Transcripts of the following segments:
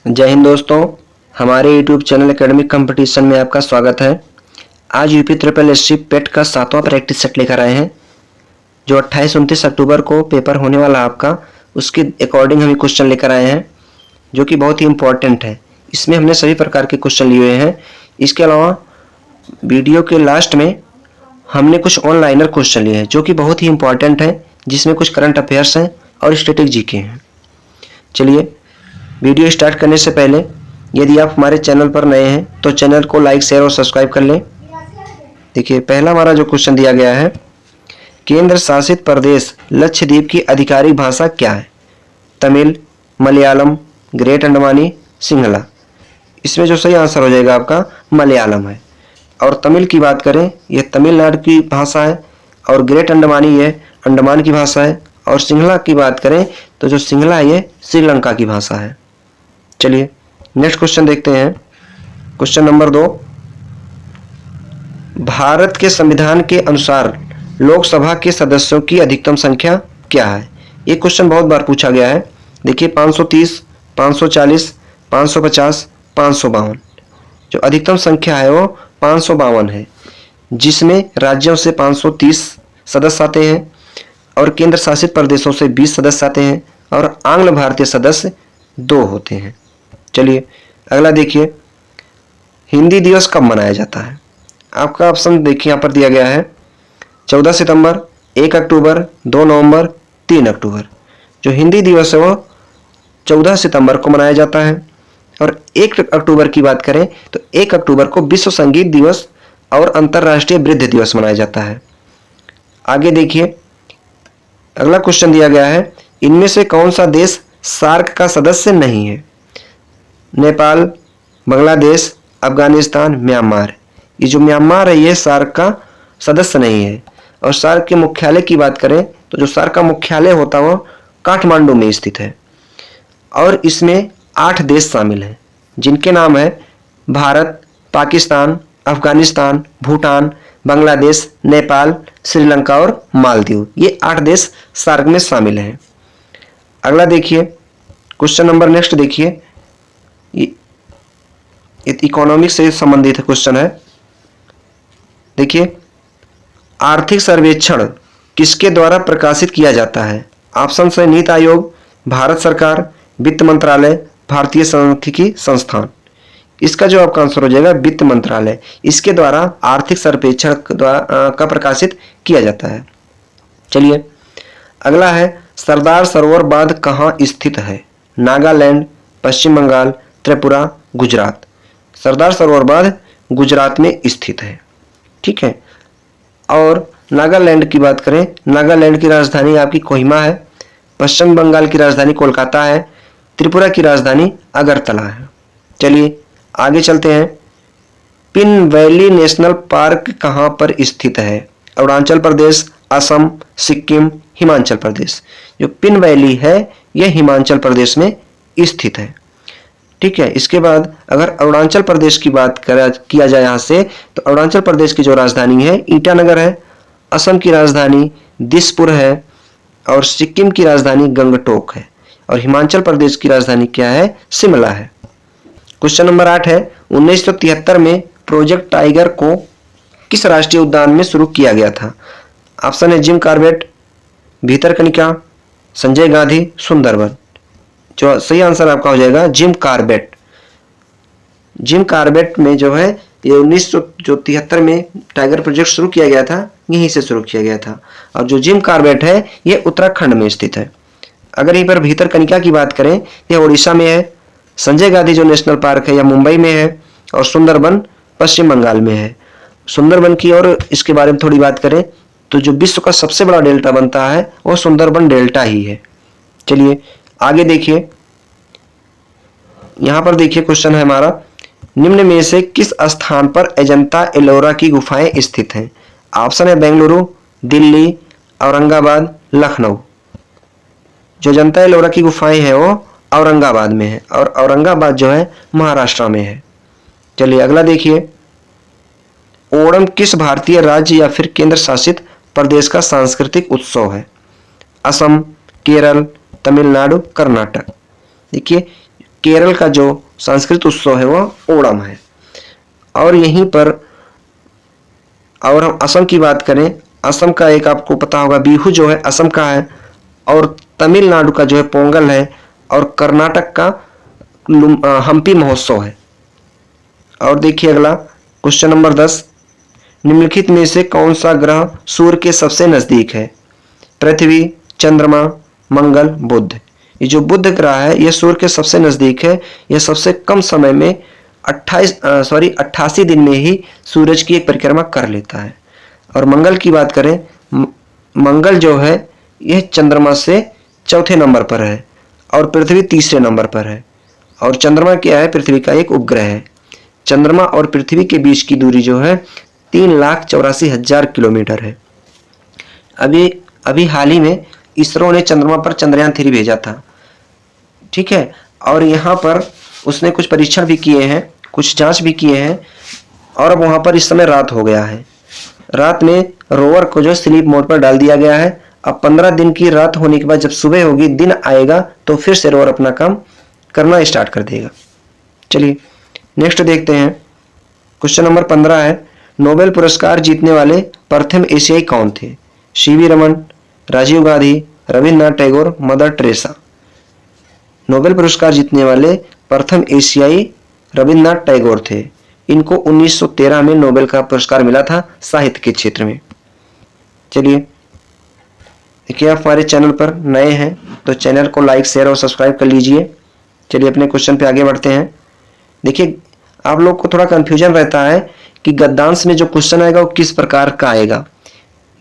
जय हिंद दोस्तों, हमारे YouTube चैनल एकेडमिक कंपटीशन में आपका स्वागत है। आज यूपी ट्रिपल एससी पेट का 7वां प्रैक्टिस सेट लेकर आए हैं, जो 28-29 अक्टूबर को पेपर होने वाला आपका, उसके अकॉर्डिंग हम क्वेश्चन लेकर आए हैं, जो कि बहुत ही इम्पोर्टेंट है। इसमें हमने सभी प्रकार के क्वेश्चन लिए हुए हैं। इसके अलावा वीडियो के लास्ट में हमने कुछ ऑनलाइनर क्वेश्चन लिए हैं, जो कि बहुत ही इम्पोर्टेंट है, जिसमें कुछ करंट अफेयर्स हैं और स्टैटिक जीके हैं। चलिए वीडियो स्टार्ट करने से पहले यदि आप हमारे चैनल पर नए हैं तो चैनल को लाइक, शेयर और सब्सक्राइब कर लें। देखिए, पहला हमारा जो क्वेश्चन दिया गया है, केंद्र शासित प्रदेश लक्षद्वीप की आधिकारिक भाषा क्या है? तमिल, मलयालम, ग्रेट अंडमानी, सिंहला। इसमें जो सही आंसर हो जाएगा आपका मलयालम है। और तमिल की बात करें, यह तमिलनाडु की भाषा है, और ग्रेट अंडमानी ये अंडमान की भाषा है, और सिंहला की बात करें तो जो सिंहला है ये श्रीलंका की भाषा है। चलिए नेक्स्ट क्वेश्चन देखते हैं। क्वेश्चन नंबर 2, भारत के संविधान के अनुसार लोकसभा के सदस्यों की अधिकतम संख्या क्या है? ये क्वेश्चन बहुत बार पूछा गया है। देखिए 530, 540, 550, 552। जो अधिकतम संख्या है वो 552 है, जिसमें राज्यों से 530 सदस्य आते हैं और केंद्र शासित प्रदेशों से 20 सदस्य आते हैं, और आंग्ल भारतीय सदस्य 2 होते हैं। चलिए अगला देखिए, हिंदी दिवस कब मनाया जाता है? आपका ऑप्शन देखिए यहाँ पर दिया गया है, 14 सितंबर, 1 अक्टूबर, 2 नवंबर, 3 अक्टूबर। जो हिंदी दिवस है वो 14 सितंबर को मनाया जाता है। और 1 अक्टूबर की बात करें तो 1 अक्टूबर को विश्व संगीत दिवस और अंतर्राष्ट्रीय वृद्ध दिवस मनाया जाता है। आगे देखिए, अगला क्वेश्चन दिया गया है, इनमें से कौन सा देश सार्क का सदस्य नहीं है? नेपाल, बांग्लादेश, अफगानिस्तान, म्यांमार। ये जो म्यांमार है ये सार्क का सदस्य नहीं है। और सार्क के मुख्यालय की बात करें तो जो सार्क का मुख्यालय होता है वो काठमांडू में स्थित है। और इसमें 8 देश शामिल हैं, जिनके नाम है भारत, पाकिस्तान, अफगानिस्तान, भूटान, बांग्लादेश, नेपाल, श्रीलंका और मालदीव। ये 8 देश सार्क में शामिल हैं। अगला देखिए, क्वेश्चन नंबर नेक्स्ट देखिए, इकोनॉमिक्स से संबंधित क्वेश्चन है। देखिए, आर्थिक सर्वेक्षण किसके द्वारा प्रकाशित किया जाता है? ऑप्शन है नीति आयोग, भारत सरकार, वित्त मंत्रालय, भारतीय सांख्यिकी संस्थान। इसका जो आपका आंसर हो जाएगा वित्त मंत्रालय। इसके द्वारा आर्थिक सर्वेक्षण का प्रकाशित किया जाता है। चलिए अगला है, सरदार सरोवर बांध कहाँ स्थित है? नागालैंड, पश्चिम बंगाल, त्रिपुरा, गुजरात। सरदार सरोवर बांध गुजरात में स्थित है। ठीक है। और नागालैंड की बात करें, नागालैंड की राजधानी आपकी कोहिमा है, पश्चिम बंगाल की राजधानी कोलकाता है, त्रिपुरा की राजधानी अगरतला है। चलिए आगे चलते हैं। पिन वैली नेशनल पार्क कहाँ पर स्थित है? अरुणाचल प्रदेश, असम, सिक्किम, हिमाचल प्रदेश। जो पिन वैली है यह हिमाचल प्रदेश में स्थित है। ठीक है। इसके बाद अगर अरुणाचल प्रदेश की बात किया जाए यहाँ से, तो अरुणाचल प्रदेश की जो राजधानी है ईटानगर है, असम की राजधानी दिसपुर है, और सिक्किम की राजधानी गंगटोक है, और हिमाचल प्रदेश की राजधानी क्या है? शिमला है। क्वेश्चन नंबर 8 है, 1973 में प्रोजेक्ट टाइगर को किस राष्ट्रीय उद्यान में शुरू किया गया था? ऑप्शन है जिम कॉर्बेट, भीतरकनिका, संजय गांधी, सुंदरबन। जो सही आंसर आपका हो जाएगा जिम कॉर्बेट। जिम कॉर्बेट में जो है ये 1973 में टाइगर प्रोजेक्ट शुरू किया गया था, यहीं से शुरू किया गया था। और जो जिम कॉर्बेट है ये उत्तराखंड में स्थित है। अगर यहीं पर भीतरकनिका की बात करें, यह उड़ीसा में है, संजय गांधी जो नेशनल पार्क है यह मुंबई में है, और सुंदरबन पश्चिम बंगाल में है। सुंदरबन की और इसके बारे में थोड़ी बात करें तो जो विश्व का सबसे बड़ा डेल्टा बनता है वो सुंदरबन डेल्टा ही है। चलिए आगे देखिए, यहां पर देखिए क्वेश्चन है हमारा, निम्न में से किस स्थान पर अजंता एलोरा की गुफाएं स्थित हैं? ऑप्शन है बेंगलुरु, दिल्ली, औरंगाबाद, लखनऊ। जो अजंता एलोरा की गुफाएं हैं वो औरंगाबाद में है, और औरंगाबाद जो है महाराष्ट्र में है। चलिए अगला देखिए, ओणम किस भारतीय राज्य या फिर केंद्र शासित प्रदेश का सांस्कृतिक उत्सव है? असम, केरल, तमिलनाडु, कर्नाटक। देखिए केरल का जो सांस्कृतिक उत्सव है वह ओणम है। और यहीं पर और हम असम की बात करें, असम का एक आपको पता होगा बिहू जो है असम का है, और तमिलनाडु का जो है पोंगल है, और कर्नाटक का हम्पी महोत्सव है। और देखिए अगला क्वेश्चन नंबर 10, निम्नलिखित में से कौन सा ग्रह सूर्य के सबसे नजदीक है? पृथ्वी, चंद्रमा, मंगल, बुध। ये जो बुध ग्रह है यह सूर्य के सबसे नजदीक है। यह सबसे कम समय में 88 दिन में ही सूरज की एक परिक्रमा कर लेता है। और मंगल की बात करें, मंगल जो है यह चंद्रमा से चौथे नंबर पर है और पृथ्वी तीसरे नंबर पर है। और चंद्रमा क्या है? पृथ्वी का एक उपग्रह है। चंद्रमा और पृथ्वी के बीच की दूरी जो है 3,84,000 किलोमीटर है। अभी हाल ही में इसरो ने चंद्रमा पर चंद्रयान 3 भेजा था, ठीक है। और यहाँ पर उसने कुछ परीक्षण भी किए हैं, कुछ जांच भी किए हैं, और अब वहां पर इस समय रात हो गया है। रात में रोवर को जो स्लीप मोड पर डाल दिया गया है। अब 15 दिन की रात होने के बाद जब सुबह होगी, दिन आएगा, तो फिर से रोवर अपना काम करना स्टार्ट कर देगा। चलिए नेक्स्ट देखते हैं। क्वेश्चन नंबर 15 है, नोबेल पुरस्कार जीतने वाले प्रथम एशियाई कौन थे? C V Raman, Rajiv Gandhi, Rabindranath Tagore, Mother Teresa. Nobel पुरस्कार जीतने वाले प्रथम एशियाई रविन्द्रनाथ टैगोर थे। इनको 1913 में नोबेल का पुरस्कार मिला था साहित्य के क्षेत्र में। चलिए देखिए, आप हमारे चैनल पर नए हैं तो चैनल को लाइक, शेयर और सब्सक्राइब कर लीजिए। चलिए अपने क्वेश्चन पे आगे बढ़ते हैं। देखिए, आप लोग को थोड़ा कंफ्यूजन रहता है कि गद्यांश में जो क्वेश्चन आएगा वो किस प्रकार का आएगा।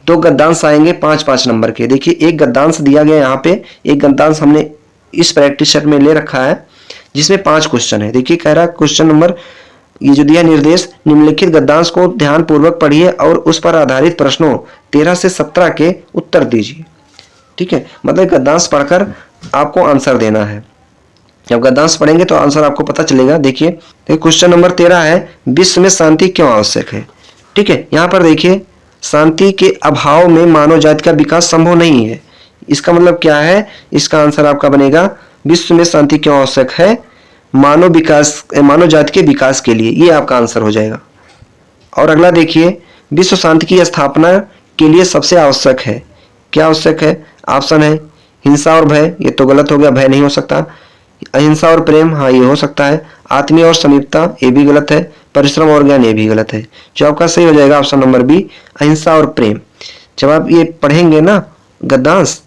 2 गद्यांश आएंगे 5-5 नंबर के। देखिए, एक गद्यांश दिया गया यहाँ पे, एक गद्यांश हमने इस प्रैक्टिस सेट में ले रखा है जिसमें 5 क्वेश्चन है। देखिए कह रहा है क्वेश्चन नंबर, ये जो दिया निर्देश, निम्नलिखित गद्यांश को ध्यान पूर्वक पढ़िए और उस पर आधारित प्रश्नों 13 से 17 के उत्तर दीजिए। ठीक है, मतलब गद्यांश पढ़कर आपको आंसर देना है। जब गद्यांश पढ़ेंगे तो आंसर आपको पता चलेगा। देखिए क्वेश्चन नंबर 13 है, विश्व में शांति क्यों आवश्यक है? ठीक है, यहाँ पर देखिए, शांति के अभाव में मानव जाति का विकास संभव नहीं है। इसका मतलब क्या है? इसका आंसर आपका बनेगा, विश्व में शांति क्यों आवश्यक है? मानव जाति के विकास के लिए। ये आपका आंसर हो जाएगा। और अगला देखिए, विश्व शांति की स्थापना के लिए सबसे आवश्यक है। क्या आवश्यक है? ऑप्शन है हिंसा और भय, ये तो गलत हो गया, भय नहीं हो सकता। अहिंसा और प्रेम, हाँ ये हो सकता है। आत्मीय और समीपता, ये भी गलत है। परिश्रम और ज्ञान, ये भी गलत है। जो आपका सही हो जाएगा ऑप्शन नंबर बी, अहिंसा और प्रेम। जब आप ये पढ़ेंगे ना गद्यांश,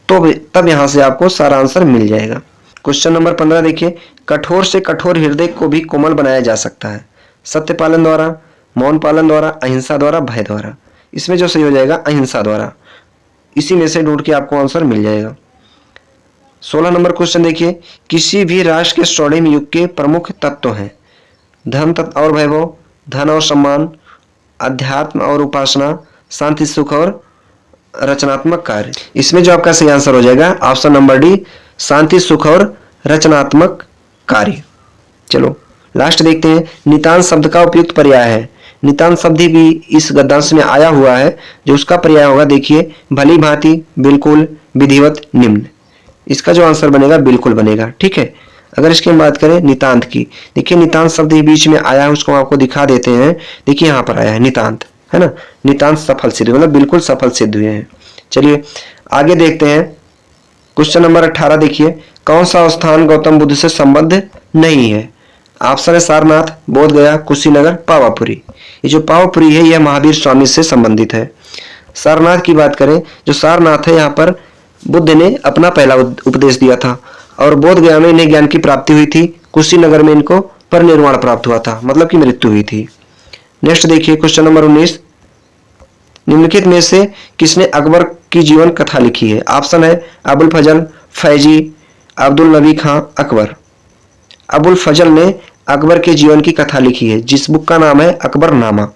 तो तब यहां से आपको सारा आंसर मिल जाएगा। क्वेश्चन नंबर 15 देखिए, कठोर से कठोर हृदय को भी कोमल बनाया जा सकता है। सत्य पालन द्वारा, मौन पालन द्वारा, अहिंसा द्वारा, भय द्वारा। इसमें जो सही हो जाएगा अहिंसा द्वारा। इसी में से ढूंढ के आपको आंसर मिल जाएगा। 16 नंबर क्वेश्चन देखिए, किसी भी राष्ट्र के स्वर्णिम युग के प्रमुख तत्व हैं। धन और वैभव, धन और सम्मान, अध्यात्म और उपासना, शांति सुख और रचनात्मक कार्य। इसमें जो आपका सही आंसर हो जाएगा ऑप्शन नंबर डी, शांति सुख और रचनात्मक कार्य। चलो लास्ट देखते हैं, नितांत शब्द का उपयुक्त पर्याय है। नितांत शब्द भी इस गद्यांश में आया हुआ है, जो उसका पर्याय होगा देखिए, भली भांति, बिल्कुल, विधिवत, निम्न। इसका जो आंसर बनेगा बिल्कुल बनेगा। ठीक है, अगर इसकी हम बात करें नितांत की, देखिए नितांत शब्द बीच में आया है, उसको आपको दिखा देते हैं। देखिए यहाँ पर आया है नितांत, है ना, नितांत सफल सिद्ध, मतलब बिल्कुल सफल सिद्ध हुए हैं। चलिए आगे देखते हैं। क्वेश्चन नंबर 18 देखिए, कौन सा स्थान गौतम बुद्ध से संबद्ध नहीं है? ऑप्शन है सारनाथ, बोध गया, कुशीनगर, पावापुरी। ये जो पावापुरी है यह महावीर स्वामी से संबंधित है। सारनाथ की बात करें, जो सारनाथ है यहाँ पर बुद्ध ने अपना पहला उपदेश दिया था, और बोध गया में इन्हें ज्ञान की प्राप्ति हुई थी। कुशीनगर में इनको परिनिर्वाण प्राप्त हुआ था, मतलब की मृत्यु हुई थी। नेक्स्ट देखिए क्वेश्चन नंबर 19, निम्नलिखित में से किसने अकबर की जीवन कथा लिखी है? ऑप्शन है अबुल फजल, फैजी, अब्दुल नबी खां, अकबर। अबुल फजल ने अकबर के जीवन की कथा लिखी है, जिस बुक का नाम है अकबरनामा।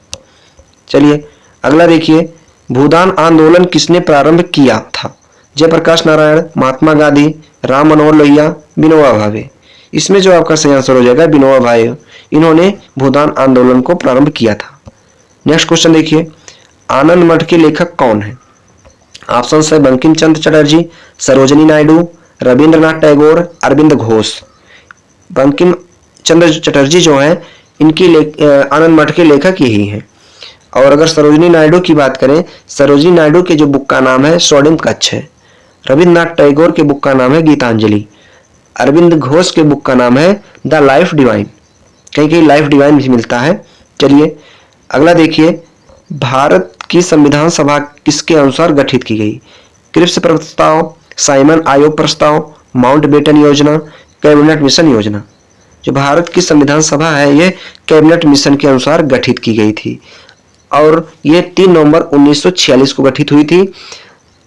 चलिए अगला देखिए, भूदान आंदोलन किसने प्रारंभ किया था? जयप्रकाश नारायण, महात्मा गांधी, राम मनोहर लोहिया, विनोबा भावे। इसमें जो आपका सही आंसर हो जाएगा विनोबा भावे, इन्होंने भूदान आंदोलन को प्रारंभ किया था। नेक्स्ट क्वेश्चन देखिए, आनंद मठ के लेखक कौन है? ऑप्शन है बंकिम चंद्र चटर्जी, सरोजनी नायडू, रविंद्रनाथ टैगोर, अरविंद घोष। बंकिम चंद्र चटर्जी जो हैं इनकी आनंद मठ के लेखक यही हैं। और अगर सरोजिनी नायडू की बात करें, सरोजिनी नायडू के जो बुक का नाम है स्वर्णिम कच्छ है। रविन्द्रनाथ टैगोर के बुक का नाम है गीतांजलि। अरविंद घोष के बुक का नाम है द लाइफ डिवाइन। कहीं कहीं लाइफ डिवाइन भी मिलता है। चलिए अगला देखिए, भारत की संविधान सभा किसके अनुसार गठित की गई? क्रिप्स प्रस्ताव, साइमन आयोग प्रस्ताव, माउंटबेटन योजना, कैबिनेट मिशन योजना। जो भारत की संविधान सभा है ये कैबिनेट मिशन के अनुसार गठित की गई थी और ये 3 नवंबर 1946 को गठित हुई थी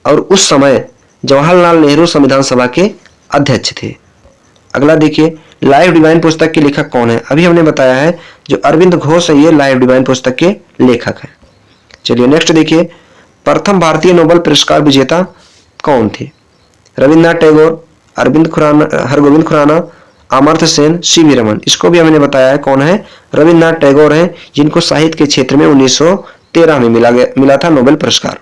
और उस समय जवाहरलाल नेहरू संविधान सभा के अध्यक्ष थे। अगला देखिए, लाइफ डिवाइन पुस्तक के लेखक कौन है? अभी हमने बताया है जो अरविंद घोष है ये लाइफ डिवाइन पुस्तक के लेखक हैं। चलिए नेक्स्ट देखिए, प्रथम भारतीय नोबेल पुरस्कार विजेता कौन थे? रविन्द्रनाथ टैगोर, हरगोविंद खुराना, अमर्त्य सेन, सीवी रमन। इसको भी हमने बताया है कौन है, रविन्द्रनाथ टैगोर हैं, जिनको साहित्य के क्षेत्र में 1913 में मिला था नोबेल पुरस्कार।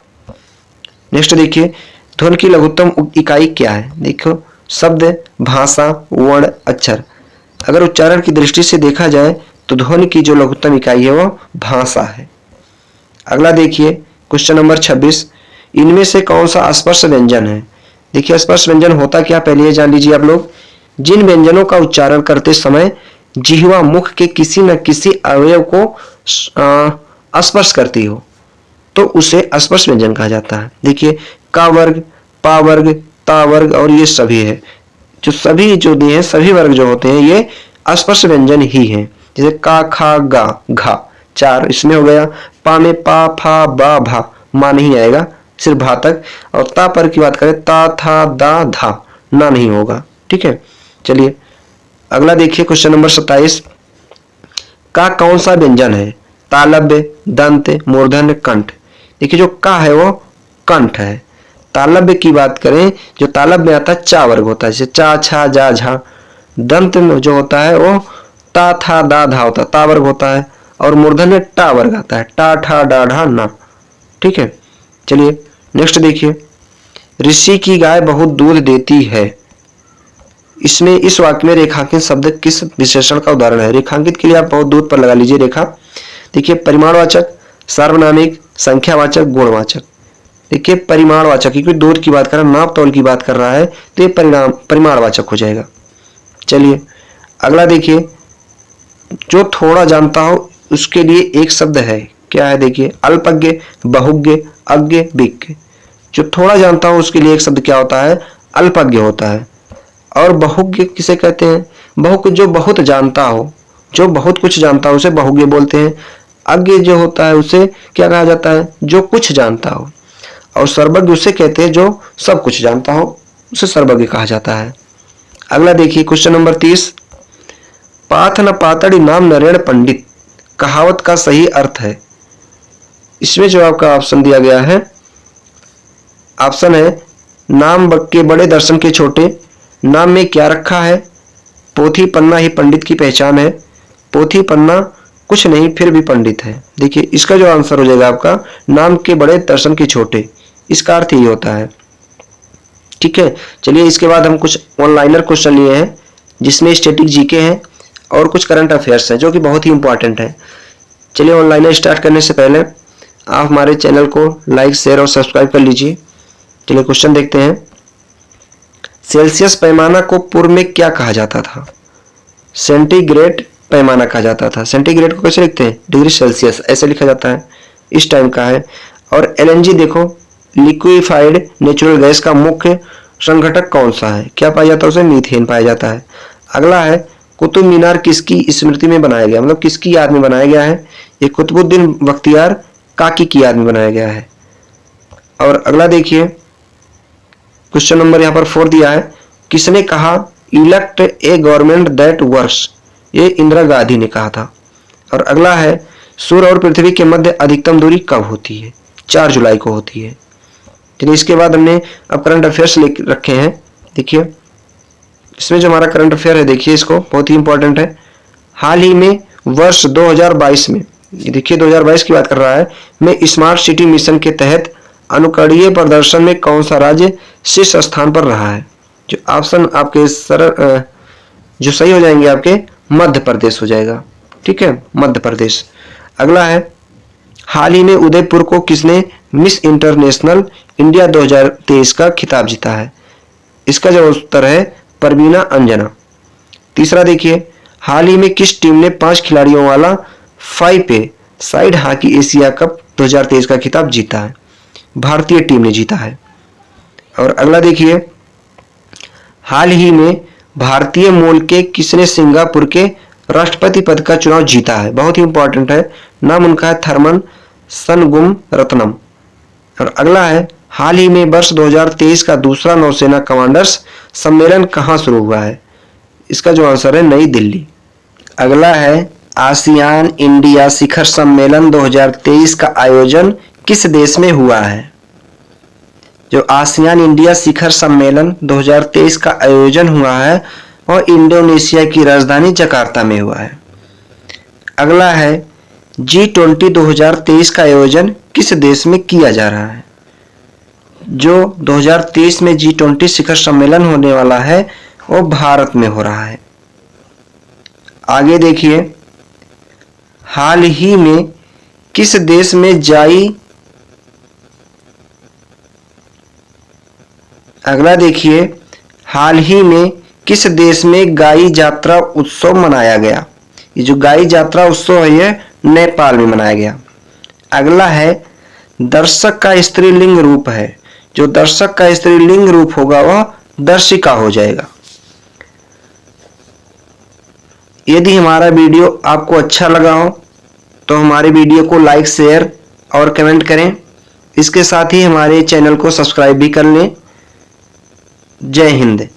नेक्स्ट देखिए, ध्वनि की लघुत्तम इकाई क्या है? देखो, शब्द, भाषा, वर्ण, अक्षर। अगर उच्चारण की दृष्टि से देखा जाए तो ध्वनि की जो लघुत्तम इकाई है वो भाषा है। अगला देखिए क्वेश्चन नंबर 26, इनमें से कौन सा स्पर्श व्यंजन है? देखिए स्पर्श व्यंजन होता क्या, पहले ये जान लीजिए आप लोग। जिन व्यंजनों का उच्चारण करते समय जिह्वा मुख के किसी न किसी अवयव को स्पर्श करती हो तो उसे स्पर्श व्यंजन कहा जाता है। देखिए का वर्ग, पा वर्ग, ता वर्ग और ये सभी है, जो सभी जो दिए हैं सभी वर्ग जो होते हैं ये स्पर्श व्यंजन ही हैं। जैसे का, खा, गा, घा 4 इसमें हो गया। पा में पा, फा, बा, भा, मा नहीं आएगा, सिर्फ भा तक। और ता पर की बात करें, ता, था, दा, धा, ना नहीं होगा। ठीक है, चलिए अगला देखिए क्वेश्चन नंबर 27, का कौन सा व्यंजन है? तालव्य, दंत, मूर्धन्य, कंठ। देखिए जो का है वो कंठ है। तालव्य की बात करें, जो तालव्य में आता है चा वर्ग होता है, जैसे चा, छा, जा, झा। दंत में जो होता है वो ता, था, दा, धा होता है, ता वर्ग होता है। और मूर्धन्य टा वर्ग आता है, टा, ठा, डा, ढा, ना। ठीक है, चलिए नेक्स्ट देखिए, ऋषि की गाय बहुत दूध देती है। इसमें इस वाक्य में रेखांकित शब्द किस विशेषण का उदाहरण है? रेखांकित के लिए आप बहुत दूध पर लगा लीजिए रेखा। देखिए परिमाणवाचक, सार्वनामिक, संख्यावाचक, गुणवाचक। देखिए परिमाणवाचक, क्योंकि दूध की बात कर रहा है, नाप तौल की बात कर रहा है तो ये परिमाणवाचक हो जाएगा। चलिए अगला देखिए, जो थोड़ा जानता हो उसके लिए एक शब्द है, क्या है? देखिए अल्पज्ञ, बहुज्ञ, अज्ञ, विज्ञ। जो थोड़ा जानता हो उसके लिए एक शब्द क्या होता है? अल्पज्ञ होता है। और बहुज्ञ किसे कहते हैं? जो बहुत जानता हो, जो बहुत कुछ जानता हो उसे बहुज्ञ बोलते हैं। अज्ञ जो होता है उसे क्या कहा जाता है? जो कुछ जानता हो। और सर्वज्ञ उसे कहते हैं जो सब कुछ जानता हो, उसे सर्वज्ञ कहा जाता है। अगला देखिए क्वेश्चन नंबर 30, पाथ न पातड़ी नाम नरेण पंडित कहावत का सही अर्थ है। इसमें जो आपका ऑप्शन दिया गया है, ऑप्शन है नाम के बड़े दर्शन के छोटे। नाम में क्या रखा है? पोथी पन्ना ही पंडित की पहचान है। पोथी पन्ना कुछ नहीं फिर भी पंडित है। देखिए इसका जो आंसर हो जाएगा आपका, नाम के बड़े दर्शन के छोटे, इसका अर्थ यही होता है। ठीक है, चलिए इसके बाद हम कुछ ऑनलाइनर क्वेश्चन लिए हैं जिसमें स्टैटिक जीके हैं और कुछ करंट अफेयर्स हैं जो कि बहुत ही इंपॉर्टेंट है। चलिए ऑनलाइनर स्टार्ट करने से पहले आप हमारे चैनल को लाइक, शेयर और सब्सक्राइब कर लीजिए। चलिए क्वेश्चन देखते हैं, सेल्सियस पैमाना को पूर्व में क्या कहा जाता था? सेंटीग्रेड पैमाना कहा जाता था। सेंटीग्रेड को कैसे लिखते हैं? डिग्री सेल्सियस ऐसे लिखा जाता है, इस टाइम का है। और एलएनजी देखो, लिक्विफाइड नेचुरल गैस का मुख्य संघटक कौन सा है? क्या पाया जाता है उसे? मीथेन पाया जाता है। अगला है कुतुब मीनार किसकी स्मृति में बनाया गया, मतलब किसकी याद में बनाया गया है? ये कुतुबुद्दीन बख्तियार काकी की याद में बनाया गया है। और अगला देखिए क्वेश्चन नंबर यहाँ पर 4 दिया है, किसने कहा elect A government that works? ये इंदिरा गांधी ने कहा था। और अगला है सूर्य और पृथ्वी के मध्य अधिकतम दूरी कब होती है? 4 जुलाई को होती है। चलिए इसके बाद हमने अब करंट अफेयर्स लिख रखे हैं। देखिए इसमें जो हमारा करंट अफेयर है, देखिए इसको बहुत ही इंपॉर्टेंट है। हाल ही में वर्ष 2022 में, देखिए 2022 की बात कर रहा है, में स्मार्ट सिटी मिशन के तहत अनुकरणीय प्रदर्शन में कौन सा राज्य शीर्ष स्थान पर रहा है? जो ऑप्शन आपके जो सही हो जाएंगे आपके मध्य प्रदेश हो जाएगा। ठीक है, मध्य प्रदेश। अगला है, हाल ही में उदयपुर को किसने मिस इंटरनेशनल इंडिया 2023 का खिताब जीता है? इसका जो उत्तर है परवीना अंजना। तीसरा देखिए, हाल ही में किस टीम ने 5 खिलाड़ियों वाला 5 ए साइड हॉकी एशिया कप 2023 का खिताब जीता है? भारतीय टीम ने जीता है। और अगला देखिए, हाल ही में भारतीय मूल के किसने सिंगापुर के राष्ट्रपति पद का चुनाव जीता है? बहुत ही इंपॉर्टेंट है, नाम उनका है थर्मन सनगुमरत्नम। और अगला है, हाल ही में वर्ष 2023 का दूसरा नौसेना कमांडर्स सम्मेलन कहां शुरू हुआ है? इसका जो आंसर है नई दिल्ली। अगला है, आसियान इंडिया शिखर सम्मेलन 2023 का आयोजन किस देश में हुआ है? जो आसियान इंडिया शिखर सम्मेलन 2023 का आयोजन हुआ है और इंडोनेशिया की राजधानी जकार्ता में हुआ है। अगला है, G20 2023 का आयोजन किस देश में किया जा रहा है? जो 2023 में G20 शिखर सम्मेलन होने वाला है वो भारत में हो रहा है। आगे देखिए, हाल ही में किस देश में अगला देखिए, हाल ही में किस देश में गाई जात्रा उत्सव मनाया गया? ये जो गाई जात्रा उत्सव है ये नेपाल में मनाया गया। अगला है, दर्शक का स्त्रीलिंग रूप है। जो दर्शक का स्त्रीलिंग रूप होगा वह दर्शिका हो जाएगा। यदि हमारा वीडियो आपको अच्छा लगा हो तो हमारे वीडियो को लाइक, शेयर और कमेंट करें। इसके साथ ही हमारे चैनल को सब्सक्राइब भी कर लें। जय हिंद।